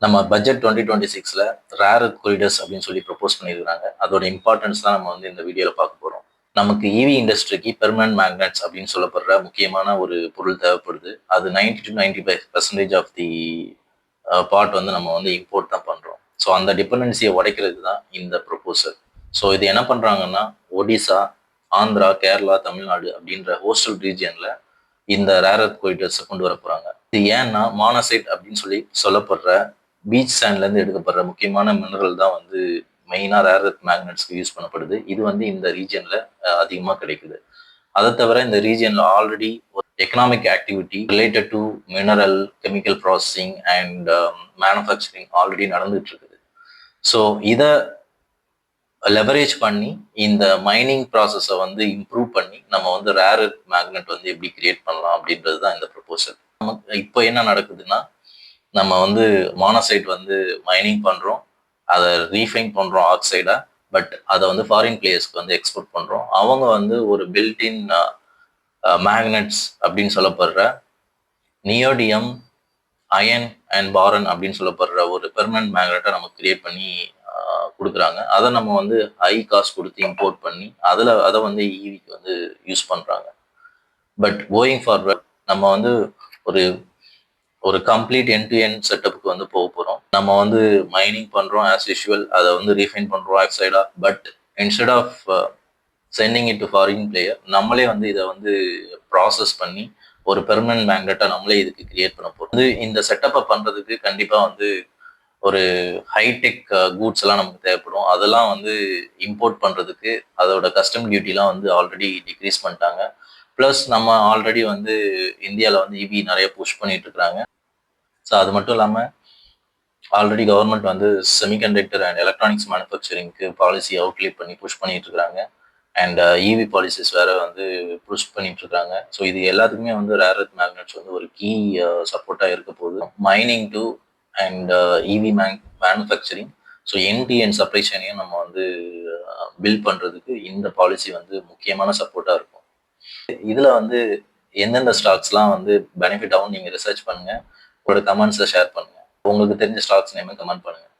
நம்ம budget 2026ல rare earth கொரிடர்ஸ் அப்படின்னு சொல்லி ப்ரொபோஸ் பண்ணியிருக்காங்க. அதோட இம்பார்ட்டன்ஸ் தான் நம்ம வந்து இந்த வீடியோவில் பார்க்க போகிறோம். நமக்கு இவி இண்டஸ்ட்ரிக்கு பெர்மனன்ட் மேக்னெட்ஸ் அப்படின்னு சொல்லப்படுற முக்கியமான ஒரு பொருள் தேவைப்படுது. அது 90 to 95% ஆஃப் தி பார்ட் வந்து நம்ம வந்து இம்போர்ட் தான் பண்ணுறோம். ஸோ அந்த டிபெண்டன்சியை உடைக்கிறது தான் இந்த ப்ரொபோசல். ஸோ இது என்ன பண்ணுறாங்கன்னா, ஒடிசா, ஆந்திரா, கேரளா, தமிழ்நாடு அப்படின்ற ஹோஸ்டல் ரீஜியனில் இந்த ரேர் எர்த் கொரிடர்ஸை கொண்டு வர போகிறாங்க. இது ஏன்னா மானசைட் அப்படின்னு சொல்லி சொல்லப்படுற பீச் சாண்ட்லேருந்து எடுக்கப்படுற முக்கியமான மினரல் தான் வந்து மெயினாக ரேர் எர்த் மேக்னெட்ஸ்க்கு யூஸ் பண்ணப்படுது. இது வந்து இந்த ரீஜியனில் அதிகமாக கிடைக்குது. அதை தவிர இந்த ரீஜியனில் ஆல்ரெடி ஒரு economic activity related to mineral, chemical processing and manufacturing already நடந்துட்டு இருக்குது. ஸோ இதை லெவரேஜ் பண்ணி இந்த மைனிங் ப்ராசஸை வந்து இம்ப்ரூவ் பண்ணி நம்ம வந்து ரேர் எர்த் மேக்னெட் வந்து எப்படி கிரியேட் பண்ணலாம் அப்படின்றது தான் இந்த ப்ரொபோசல். நமக்கு இப்போ என்ன நடக்குதுன்னா, நம்ம வந்து மானோசைட் வந்து மைனிங் பண்ணுறோம், அதை ரீஃபைன் பண்ணுறோம் ஆக்சைடாக. பட் அதை வந்து ஃபாரின் பிளேயர்ஸ்க்கு வந்து எக்ஸ்போர்ட் பண்ணுறோம். அவங்க வந்து ஒரு பில்டின் மேக்னெட்ஸ் அப்படின்னு சொல்லப்படுற நியோடியம், அயன் அண்ட் பாரன் அப்படின்னு சொல்லப்படுற ஒரு பெர்மனன்ட் மேக்னெட்டை நமக்கு கிரியேட் பண்ணி கொடுக்குறாங்க. அதை நம்ம வந்து ஹை காஸ்ட் கொடுத்து இம்போர்ட் பண்ணி அதை வந்து ஈவிக்கு வந்து யூஸ் பண்ணுறாங்க. பட் கோயிங் ஃபார்வர்ட் நம்ம வந்து ஒரு ஒரு கம்ப்ளீட் எண்ட் டு எண்ட் செட்டப்புக்கு வந்து போக போகிறோம். நம்ம வந்து மைனிங் பண்ணுறோம் ஆஸ் யூஷுவல், அதை வந்து ரீஃபைன் பண்ணுறோம் ஆக்சைடாக. But instead of sending it to foreign player, நம்மளே வந்து இதை வந்து ப்ராசஸ் பண்ணி ஒரு பெர்மனன்ட் மேக்னெட்டை நம்மளே இதுக்கு கிரியேட் பண்ண போகிறோம். வந்து இந்த செட்டப்பை பண்ணுறதுக்கு கண்டிப்பாக வந்து ஒரு ஹைடெக் கூட்ஸ் எல்லாம் நமக்கு தேவைப்படும். அதெல்லாம் வந்து இம்போர்ட் பண்ணுறதுக்கு அதோட கஸ்டம் டியூட்டிலாம் வந்து ஆல்ரெடி டிக்ரீஸ் பண்ணிட்டாங்க. ப்ளஸ் நம்ம ஆல்ரெடி வந்து இந்தியாவில் வந்து இவி நிறைய புஷ் பண்ணிட்டு இருக்கிறாங்க. ஸோ அது மட்டும் இல்லாமல் ஆல்ரெடி கவர்மெண்ட் வந்து செமிகண்டக்டர் அண்ட் எலக்ட்ரானிக்ஸ் மேனுஃபேக்சரிங்க்கு பாலிசி அவுட்லீட் பண்ணி புஷ் பண்ணிட்டு இருக்காங்க. அண்ட் இவி பாலிசிஸ் வேற வந்து புஷ் பண்ணிட்டு இருக்காங்க. ஸோ இது எல்லாத்துக்குமே வந்து ரேர் எர்த் மேக்னெட்ஸ் வந்து ஒரு கீ சப்போர்ட்டாக இருக்க போகுது. Mining to and EV manufacturing, so end supply செயினையும் நம்ம வந்து பில்ட் பண்ணுறதுக்கு இந்த பாலிசி வந்து முக்கியமான சப்போர்ட்டாக இருக்கும். இதில் வந்து எந்தெந்த ஸ்டாக்ஸ்லாம் வந்து பெனிஃபிட் ஆகும் நீங்கள் ரிசர்ச் பண்ணுங்கள். உங்களோட கமெண்ட்ஸை ஷேர் பண்ணுங்கள். உங்களுக்கு தெரிஞ்ச ஸ்டாக்ஸ் நேமே கமெண்ட் பண்ணுங்கள்.